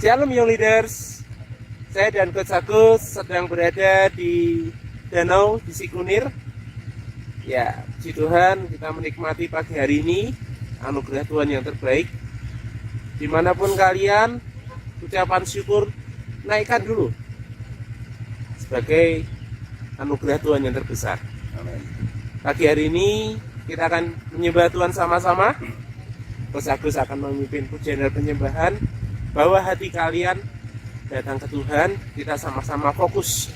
Shalom Young Leaders. Saya dan Coach Agus sedang berada di danau di Sikunir. Ya, puji Tuhan kita menikmati pagi hari ini anugerah Tuhan yang terbaik. Dimanapun kalian, ucapan syukur naikkan dulu sebagai anugerah Tuhan yang terbesar. Amin. Pagi hari ini kita akan menyembah Tuhan sama-sama. Coach Agus akan memimpin pujian dan penyembahan. Bawa hati kalian datang ke Tuhan, kita sama-sama fokus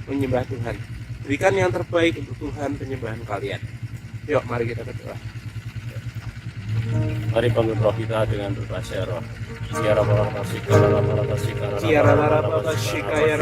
menyembah Tuhan. Berikan yang terbaik untuk Tuhan penyembahan kalian. Yuk, mari kita berdoa. Mari bangun roh kita dengan berbahagia roh. Siara barata sikara barata sikara. Siara barata sikaya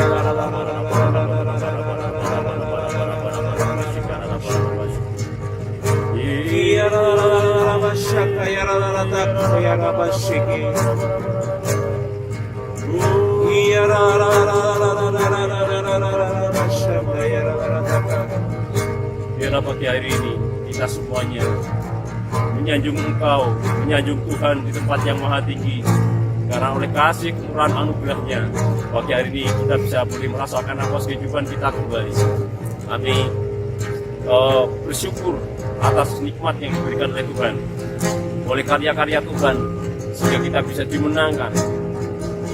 Biarlah pagi hari ini kita semuanya menyanjung Engkau, menyanjung Tuhan di tempat yang maha tinggi. Karena oleh kasih kemurahan anugerahnya, pagi hari ini kita bisa boleh merasakan nafas kehidupan kita kembali. Kami bersyukur atas nikmat yang diberikan oleh Tuhan, oleh karya-karya Tuhan, sehingga kita bisa dimenangkan.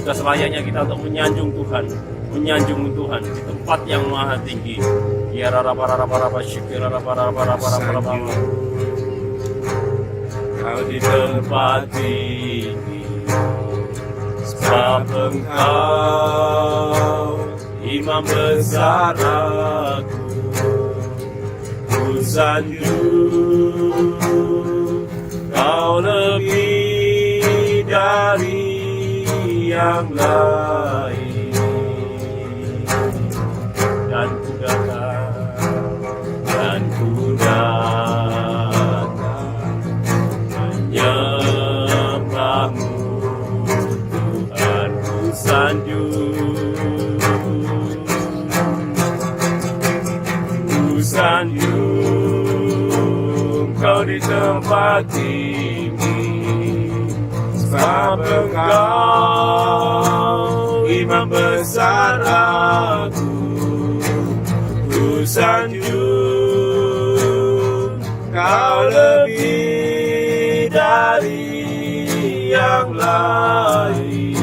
Sudah selayaknya kita untuk menyanjung Tuhan di tempat yang maha tinggi. Ya rara syukur Kau di tempat tinggi, sebab Engkau Imam besar aku. Sanjung, Kau lebih dari yang lain, dan ku datang menyembahmu, Tuhan ku sanjung, Kau di tempat tinggi, sebab Engkau Imam besar aku. Ku sanjung, Kau lebih dari yang lain,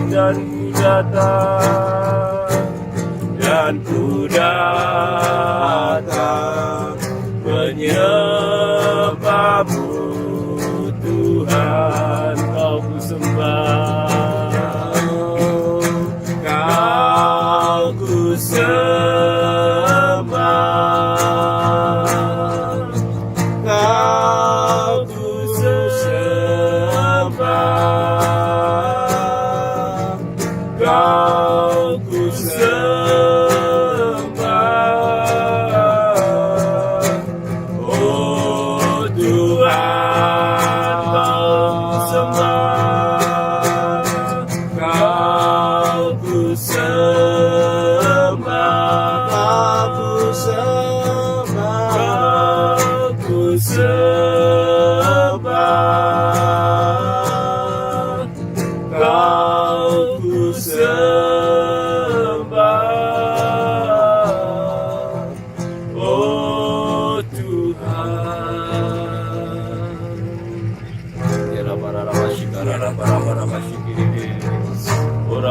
dan ku datang menyembahmu, Tuhan. Kau ku sembah, Kau ku sembah, Kau ku sembah, Kau ku sembah.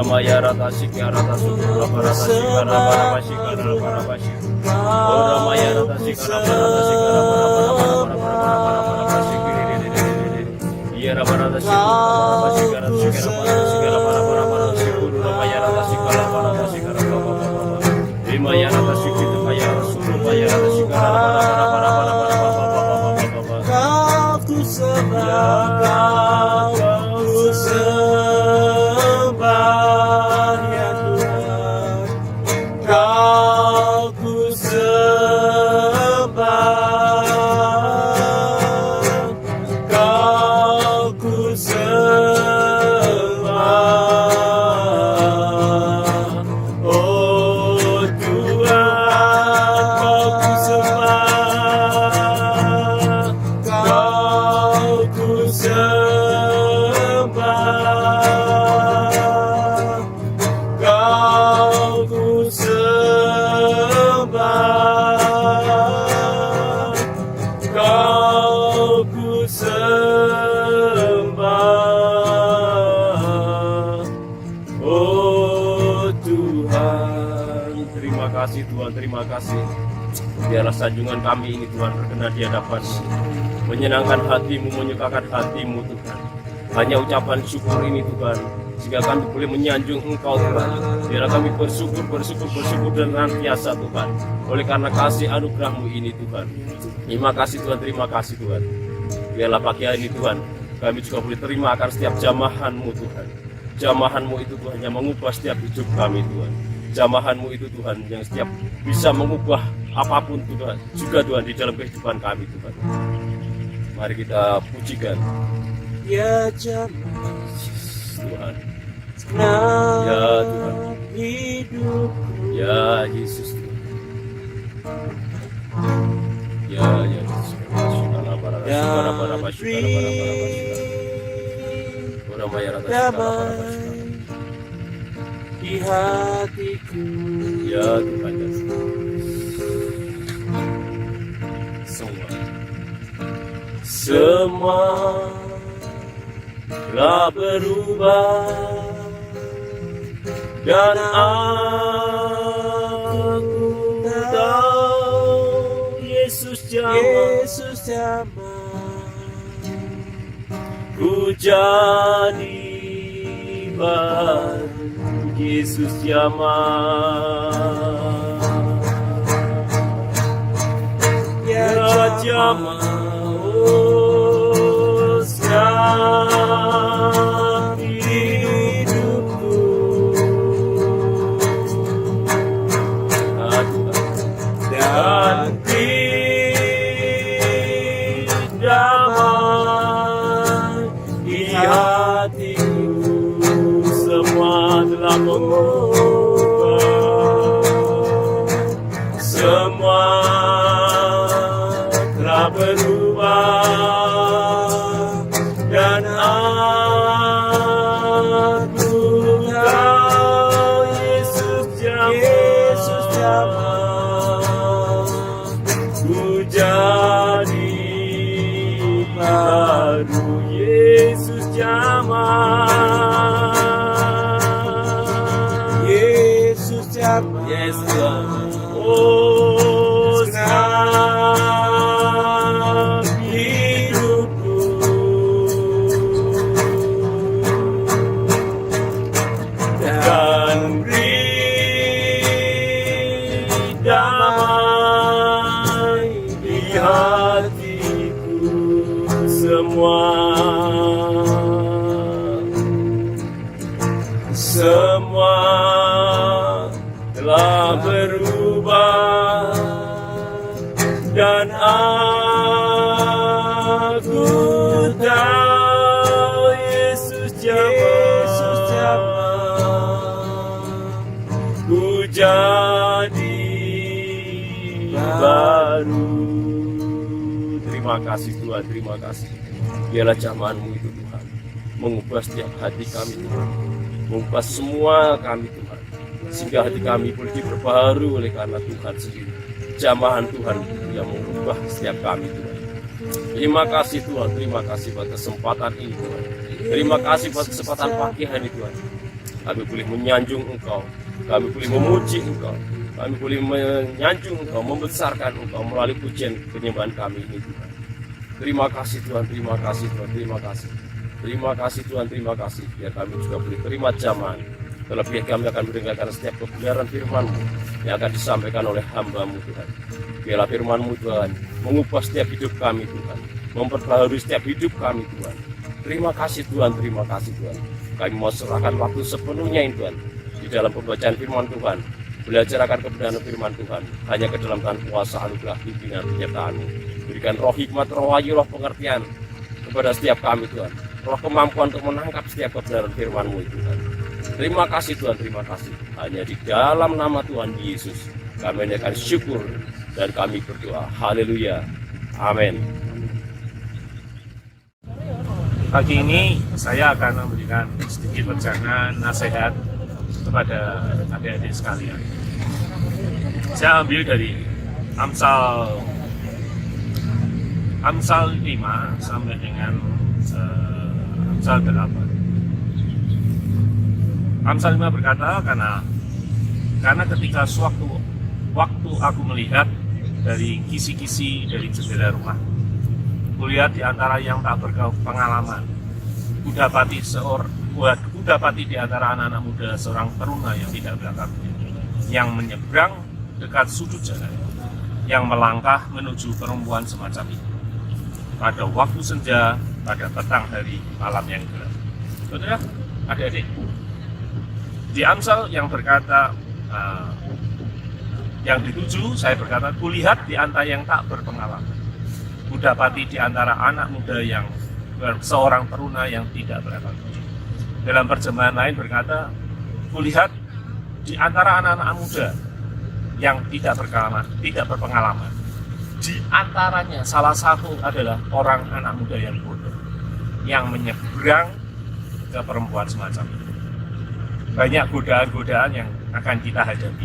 Maya rata sikara rata sukura rata sikara rata sikara rata sikara ora maya rata sikara rata sikara rata sikara iya rata sikara rata sikara rata sikara maya rata sikara rata sikara maya rata sikara maya suru maya rata sikara Kau ku sembah, Kau ku sembah, ya Tuhan. Kau ku sembah, Kau ku sembah, oh Tuhan, Kau ku sembah, Kau ku sembah. Kau ku sembah, Kau ku sembah, oh Tuhan. Terima kasih Tuhan, terima kasih. Biarlah sanjungan kami ini Tuhan berkenan di hadapan-Mu, menyenangkan hatimu, menyukakan hatimu Tuhan. Hanya ucapan syukur ini Tuhan, sehingga kami boleh menyanjung Engkau Tuhan. Biarlah kami bersyukur dan senantiasa Tuhan, oleh karena kasih anugerah-Mu ini Tuhan. Terima kasih Tuhan, terima kasih Tuhan. Biarlah pagi hari ini Tuhan, kami juga boleh terima akan setiap jamahan-Mu Tuhan. Jamahan-Mu itu Tuhan yang mengubah setiap hidup kami Tuhan. Jamahan-Mu itu Tuhan yang setiap bisa mengubah apapun Tuhan, juga Tuhan di dalam kehidupan kami Tuhan. Mari kita pujikan. Ya jamaah Tuhan, senang ya Tuhan, hidupku. ya Yesus Tuhan. Ya Yesus. Damai di hatiku. Ya Tuhan Yesus. Semua telah berubah dan aku tahu Yesus jamah ku jadi baru, Yesus jamah ya jamah, oh setiap hidupku. Dan damai di hatiku, semua telah mengubah, semua telah berubah, dan aku tahu Yesus jamah, ku jadi baru, Yesus jamah, Yesus jamah Yesus jamah, oh setiap hidupku. Dan beri damai di hatiku, semua telah berubah, dan aku tahu Yesus jamah, ku jadi baru. Terima kasih Tuhan, terima kasih. Biarlah jamahan-Mu itu Tuhan mengubah setiap hati kami Tuhan, mengubah semua kami Tuhan, sehingga hati kami boleh diperbaharui oleh karena Tuhan sendiri. Jamahan Tuhan yang mengubah setiap kami Tuhan. Terima kasih Tuhan, terima kasih buat kesempatan ini Tuhan. Terima kasih buat kesempatan pagi hari Tuhan. Kami boleh menyanjung Engkau, kami boleh memuji Engkau, kami boleh menyanjung Engkau, membesarkan Engkau melalui pujian penyembahan kami ini Tuhan. Terima kasih Tuhan, terima kasih Tuhan, terima kasih. Terima kasih Tuhan, terima kasih. Biar kami juga boleh terima jamahan. Terlebih kami akan mendengarkan setiap kebenaran firman-Mu yang akan disampaikan oleh hamba-Mu Tuhan. Biarlah firman-Mu Tuhan mengubah setiap hidup kami Tuhan, memperbaharui setiap hidup kami Tuhan. Terima kasih Tuhan, terima kasih Tuhan. Kami mau serahkan waktu sepenuhnya ini Tuhan di dalam pembacaan firman Tuhan, belajar akan kebenaran firman Tuhan hanya ke dalam Tuhan kuasa anugerah pimpinan penyertaan-Mu. Berikan roh hikmat, roh wahyu, roh pengertian kepada setiap kami Tuhan, roh kemampuan untuk menangkap setiap kebenaran firman-Mu itu Tuhan. Terima kasih Tuhan, terima kasih. Hanya di dalam nama Tuhan Yesus kami menyatakan syukur dan kami berdoa. Haleluya. Amin. Pagi ini saya akan memberikan sedikit wejangan nasihat kepada adik-adik sekalian. Saya ambil dari Amsal 5 sampai dengan Amsal 8. Amsal 5 berkata, karena ketika suatu waktu aku melihat dari kisi-kisi dari jendela rumah, kulihat di antara yang tak berpengalaman, kudapati di antara anak-anak muda seorang teruna yang tidak berakal, yang menyeberang dekat sudut jalan, yang melangkah menuju perempuan semacam itu pada waktu senja, pada petang hari, malam yang gelap. Saudara, adik-adik, di Amsal yang berkata yang dituju, saya berkata, kulihat di antara yang tak berpengalaman, kudapati di antara anak muda yang seorang teruna yang tidak berakal. Dalam terjemahan lain berkata, kulihat di antara anak-anak muda yang tidak berpengalaman. Di antaranya salah satu adalah orang anak muda yang bodoh, yang menyeberang ke perempuan semacam itu. Banyak godaan-godaan yang akan kita hadapi.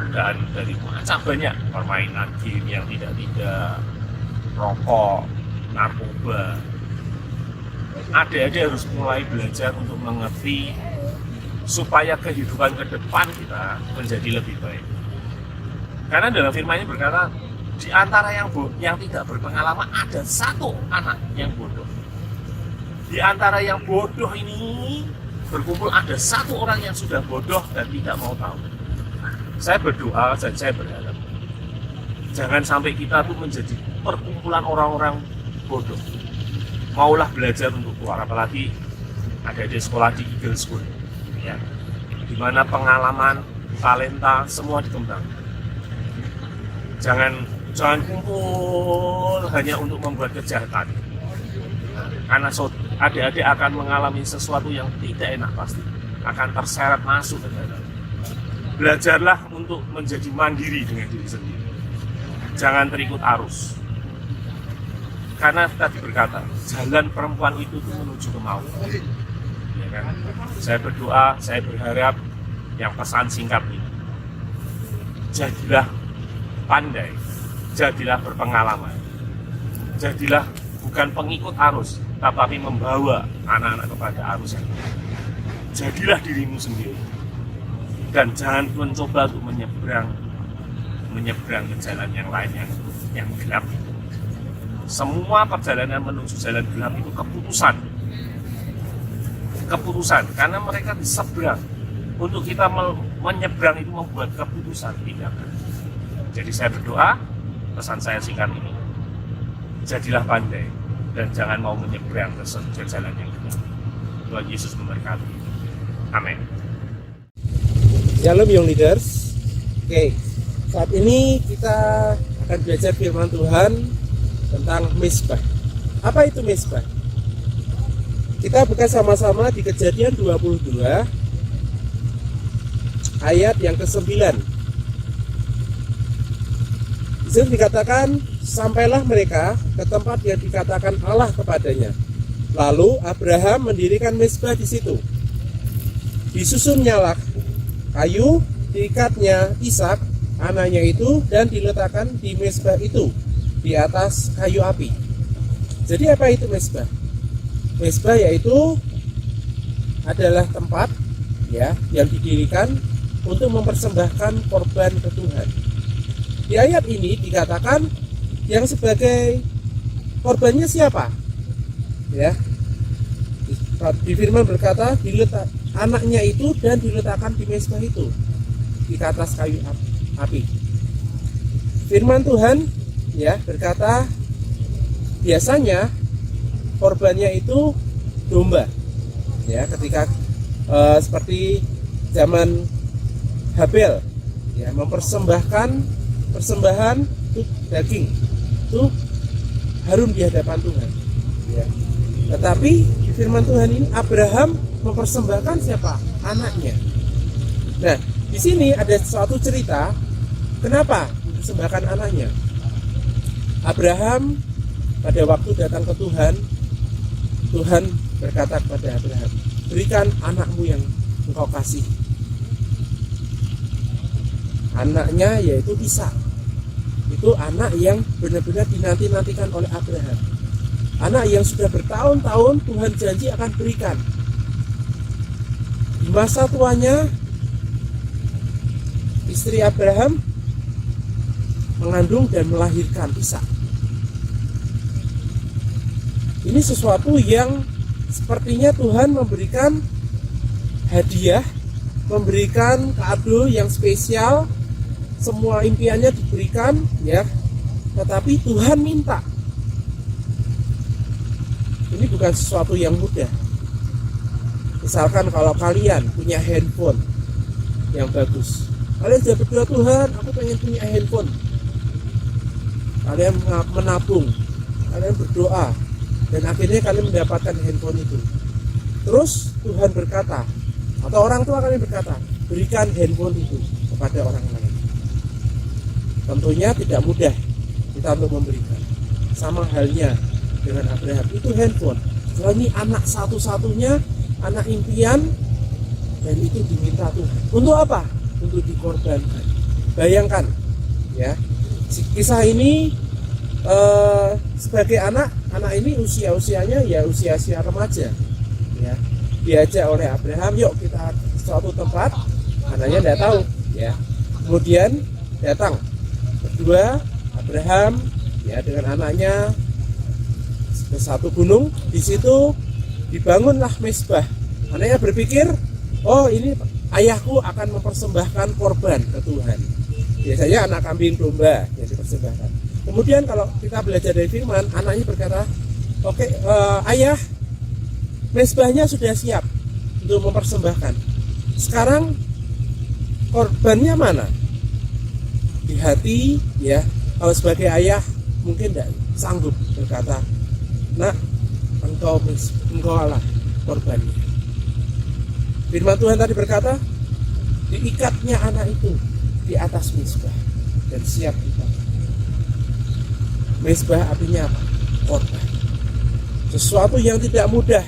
Godaan dari macam banyak, permainan game yang tidak, rokok, narkoba. Adik-adik harus mulai belajar untuk mengerti supaya kehidupan ke depan kita menjadi lebih baik. Karena dalam firman-Nya berkata, di antara yang tidak berpengalaman ada satu anak yang bodoh. Di antara yang bodoh ini berkumpul ada satu orang yang sudah bodoh dan tidak mau tahu. Saya berdoa dan saya berharap jangan sampai kita tuh menjadi perkumpulan orang-orang bodoh. Maulah belajar untuk keluar, apalagi ada di sekolah di Eagle School, ya, di mana pengalaman, talenta semua dikembangkan. Jangan kumpul hanya untuk membuat kejahatan. Karena adik-adik akan mengalami sesuatu yang tidak enak pasti, akan terseret masuk ke dalam. Belajarlah untuk menjadi mandiri dengan diri sendiri. Jangan terikut arus. Karena tadi berkata, jalan perempuan itu menuju ke maut. Ya kan? Saya berdoa, saya berharap yang pesan singkat ini, jadilah pandai, jadilah berpengalaman, jadilah bukan pengikut arus, tetapi membawa anak-anak kepada arus yang benar. Jadilah dirimu sendiri, dan jangan mencoba untuk menyeberang ke jalan yang lain yang gelap. Semua perjalanan menuju jalan gelap itu keputusan, karena mereka diseberang. Untuk kita menyeberang itu membuat keputusan, tindakan. Jadi saya berdoa, pesan saya singkat ini, jadilah pandai dan jangan mau menyeberang ke jalan yang gelap. Tuhan Yesus memberkati. Amin. Shalom Young Leaders. Oke, saat ini kita akan belajar firman Tuhan tentang mezbah. Apa itu mezbah? Kita buka sama-sama di Kejadian 22 ayat yang ke-9. Di sini dikatakan, sampailah mereka ke tempat yang dikatakan Allah kepadanya. Lalu Abraham mendirikan mezbah di situ. Disusunnyalah kayu, diikatnya Ishak anaknya itu, dan diletakkan di mezbah itu di atas kayu api. Jadi apa itu mezbah? Mezbah yaitu adalah tempat, ya, yang didirikan untuk mempersembahkan korban ke Tuhan. Di ayat ini dikatakan yang sebagai korbannya siapa? Ya, di firman berkata anaknya itu dan diletakkan di mezbah itu di atas kayu api. Firman Tuhan, ya, berkata biasanya korbannya itu domba, ya, ketika seperti zaman Habel, ya, mempersembahkan persembahan daging itu harum di hadapan Tuhan, ya. Tetapi di firman Tuhan ini Abraham mempersembahkan siapa? Anaknya. Nah, di sini ada suatu cerita kenapa mempersembahkan anaknya. Abraham pada waktu datang ke Tuhan, Tuhan berkata kepada Abraham, berikan anakmu yang engkau kasih. Anaknya yaitu Ishak. Itu anak yang benar-benar dinanti-nantikan oleh Abraham. Anak yang sudah bertahun-tahun Tuhan janji akan berikan. Di masa tuanya, istri Abraham mengandung dan melahirkan Ishak. Ini sesuatu yang sepertinya Tuhan memberikan hadiah, memberikan kado yang spesial, semua impiannya diberikan, ya. Tetapi Tuhan minta. Ini bukan sesuatu yang mudah. Misalkan kalau kalian punya handphone yang bagus, kalian sudah berdoa, Tuhan, aku pengen punya handphone. Kalian menabung, kalian berdoa, dan akhirnya kalian mendapatkan handphone itu. Terus Tuhan berkata, atau orang tua kalian berkata, berikan handphone itu kepada orang lain. Tentunya tidak mudah kita untuk memberikan. Sama halnya dengan Abraham, itu handphone. Soalnya ini anak satu-satunya, anak impian, dan itu diminta Tuhan. Untuk apa? Untuk dikorbankan. Bayangkan, ya, kisah ini sebagai anak ini usianya ya usia remaja, ya, diajak oleh Abraham, yuk kita ke suatu tempat. Anaknya tidak tahu, ya. Kemudian datang berdua Abraham, ya, dengan anaknya ke satu gunung. Di situ dibangunlah mezbah. Anaknya berpikir, oh, ini ayahku akan mempersembahkan korban ke Tuhan. Biasanya anak kambing domba yang dipersembahkan. Kemudian kalau kita belajar dari firman, anaknya berkata, oke, ayah, mezbahnya sudah siap untuk mempersembahkan. Sekarang korbannya mana? Di hati, ya, kalau sebagai ayah mungkin tidak sanggup berkata, nak, engkau lah korbannya. Firman Tuhan tadi berkata, diikatnya anak itu di atas mezbah dan siap dibakar. Mezbah artinya apa? Korban. Sesuatu yang tidak mudah.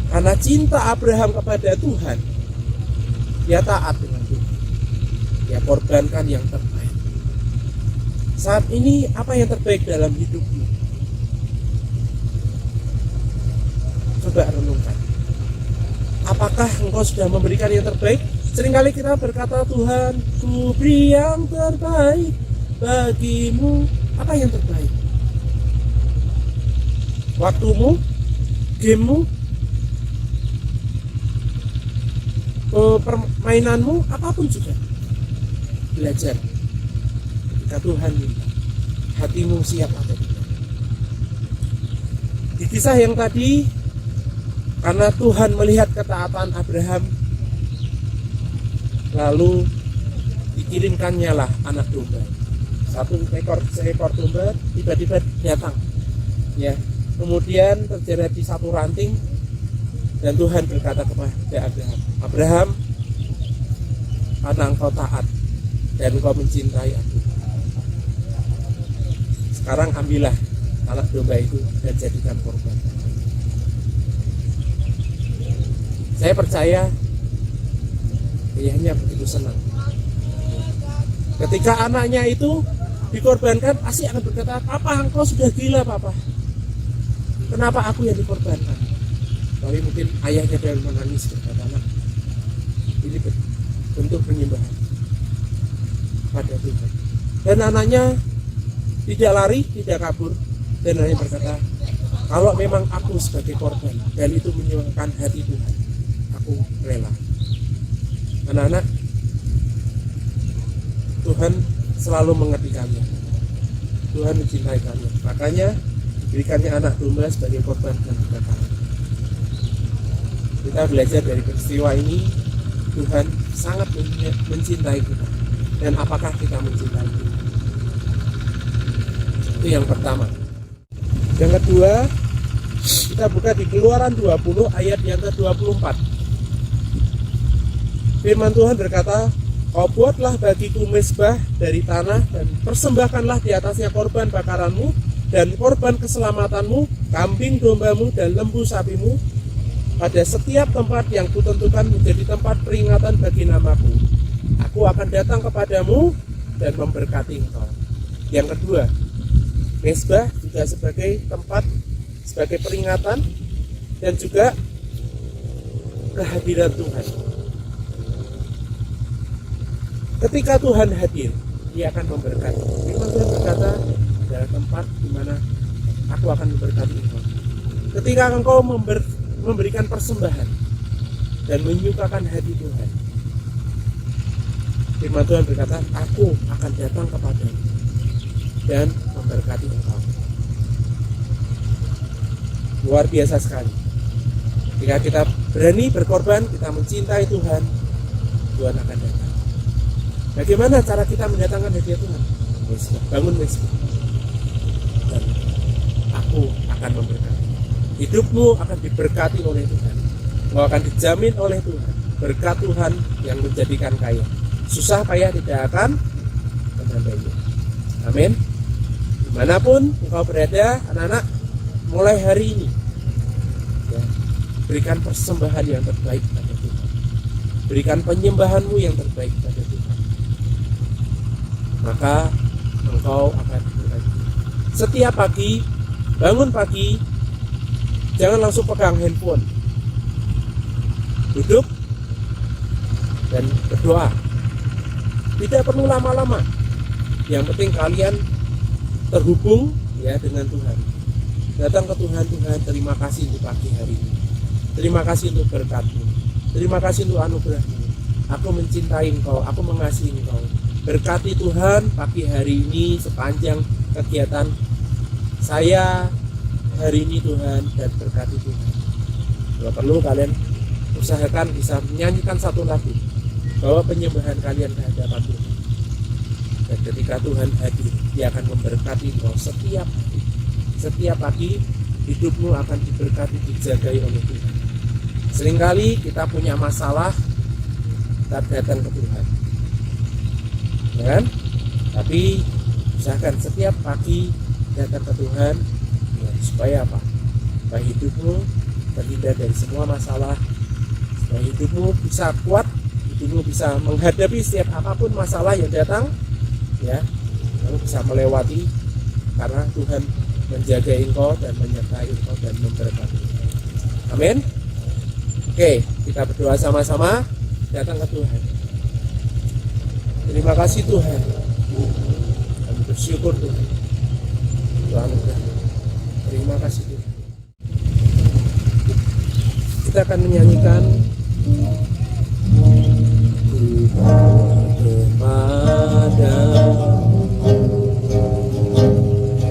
Karena cinta Abraham kepada Tuhan, dia taat dengan Tuhan. Dia korbankan yang terbaik. Saat ini apa yang terbaik dalam hidupmu? Coba renungkan. Apakah engkau sudah memberikan yang terbaik? Seringkali kita berkata, Tuhan, ku beri yang terbaik bagimu. Apa yang terbaik? Waktumu, gamemu, permainanmu, apapun juga. Belajar. Ketika Tuhan minta, hatimu siap atau tidak. Di kisah yang tadi, karena Tuhan melihat ketaatan Abraham, lalu dikirimkannya lah anak domba. Seekor domba tiba-tiba datang, ya. Kemudian terjadi satu ranting, dan Tuhan berkata kepada Abraham, karena engkau taat dan engkau mencintai aku, sekarang ambillah anak domba itu dan jadikan korban. Saya percaya ayahnya begitu senang ketika anaknya itu dikorbankan. Pasti akan berkata, Papa, engkau sudah gila, Papa, kenapa aku yang dikorbankan? Tapi mungkin ayahnya dan menangis berkata, anak, ini bentuk penyembahan pada Tuhan. Dan anaknya tidak lari, tidak kabur, dan anaknya berkata, kalau memang aku sebagai korban dan itu menyenangkan hati Tuhan, aku rela. Anak-anak, Tuhan selalu mengerti kalian. Tuhan mencintai kalian. Makanya diberikannya anak domba sebagai korban dan kebakaran. Kita belajar dari peristiwa ini, Tuhan sangat mencintai kita. Dan apakah kita mencintai Tuhan? Itu yang pertama. Yang kedua, kita buka di Keluaran 20 ayat yang ke-24. Firman Tuhan berkata, kau buatlah bagiku mezbah dari tanah dan persembahkanlah di atasnya korban bakaranmu dan korban keselamatanmu, kambing dombamu dan lembu sapimu. pada setiap tempat yang kutentukan menjadi tempat peringatan bagi namaku. Aku akan datang kepadamu dan memberkati engkau. Yang kedua, mezbah juga sebagai tempat, sebagai peringatan dan juga kehadiran Tuhan. Ketika Tuhan hadir, Dia akan memberkati. Firman Tuhan berkata, adalah tempat di mana aku akan memberkati engkau. Ketika engkau memberikan persembahan dan menyukakan hati Tuhan, firman Tuhan berkata, aku akan datang kepadamu dan memberkati engkau. Luar biasa sekali. Jika kita berani berkorban, kita mencintai Tuhan, Tuhan akan datang. Bagaimana cara kita mendatangkan hadiah Tuhan? Bangun mezbah. Dan aku akan memberkati. Hidupmu akan diberkati oleh Tuhan. Kau akan dijamin oleh Tuhan. Berkat Tuhan yang menjadikan kaya. Susah payah tidak akan menyamainya. Amin. Dimanapun engkau berada, anak-anak, mulai hari ini, ya, berikan persembahan yang terbaik pada Tuhan. Berikan penyembahanmu yang terbaik pada Tuhan. Maka engkau akan diberkati. Setiap pagi, bangun pagi, jangan langsung pegang handphone. Duduk dan berdoa. Tidak perlu lama-lama. Yang penting kalian terhubung ya dengan Tuhan. Datang ke Tuhan, Tuhan, terima kasih untuk pagi hari ini. Terima kasih untuk berkat-Mu. Terima kasih untuk anugerah-Mu. Aku mencintai Engkau, aku mengasihi Engkau. Berkati Tuhan pagi hari ini sepanjang kegiatan saya hari ini Tuhan, dan berkati Tuhan. Kalau perlu kalian usahakan bisa menyanyikan satu lagu bahwa penyembahan kalian ke hadapan Tuhan. Dan ketika Tuhan hadir, Dia akan memberkati engkau setiap hari. Setiap pagi hidupmu akan diberkati, dijagai oleh Tuhan. Seringkali kita punya masalah, kita datang ke Tuhan, ya kan? Tapi usahakan setiap pagi datang ke Tuhan, ya, supaya apa? Supaya hidupmu terhindar dari semua masalah, supaya hidupmu bisa kuat, hidupmu bisa menghadapi setiap apapun masalah yang datang, ya, kamu bisa melewati karena Tuhan menjaga engkau dan menyertai engkau dan memberkati. Amin. Oke, kita berdoa sama-sama, datang ke Tuhan. Terima kasih Tuhan. Kami bersyukur Tuhan. Tuhan, terima kasih Tuhan. Kita akan menyanyikan kepada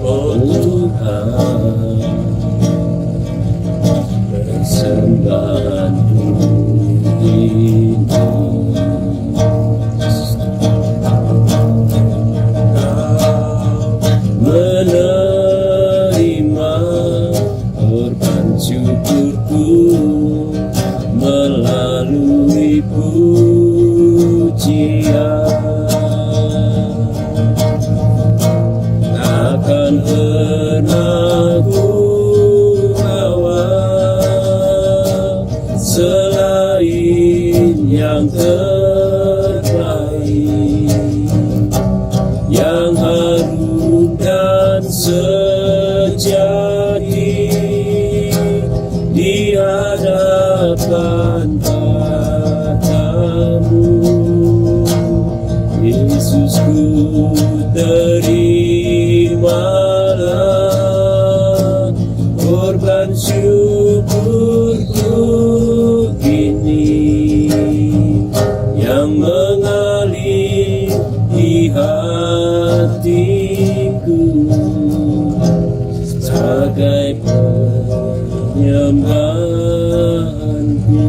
Oh Tuhan, persembahan ini menerima korban syukurku melalui pujian. Takkan pernah ku bawa selain yang terbaik, yang harum dan sejati di hadapan Bapa-Mu. Yesusku, terimalah korban syukurku ini yang mengalir di hatiku sebagai penyembahanku.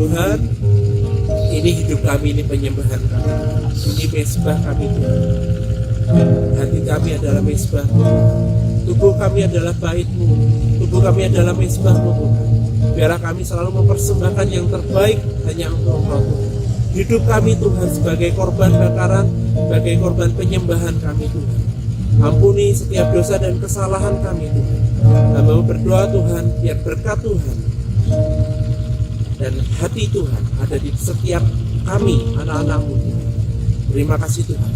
Tuhan, ini hidup kami, ini penyembahan kami, ini mezbah kami Tuhan. Hati kami adalah mezbah-Mu, tubuh kami adalah bait-Mu, tubuh kami adalah mezbah-Mu Tuhan. Biarlah kami selalu mempersembahkan yang terbaik hanya untuk Engkau Tuhan. Hidup kami Tuhan sebagai korban bakaran, sebagai korban penyembahan kami Tuhan. Ampuni setiap dosa dan kesalahan kami Tuhan. Kami berdoa Tuhan, biar berkat Tuhan Dan hati Tuhan ada di setiap kami, anak-anak-Mu. Terima kasih Tuhan.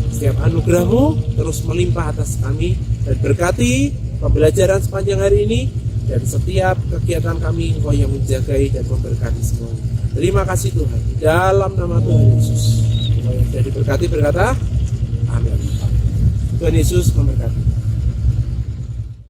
Setiap anugerah-Mu terus melimpah atas kami, dan berkati pembelajaran sepanjang hari ini, dan setiap kegiatan kami Engkau yang menjagai dan memberkati semua. Terima kasih Tuhan. Dalam nama Tuhan Yesus. Engkau yang sudah diberkati berkata, amin. Tuhan Yesus memberkati.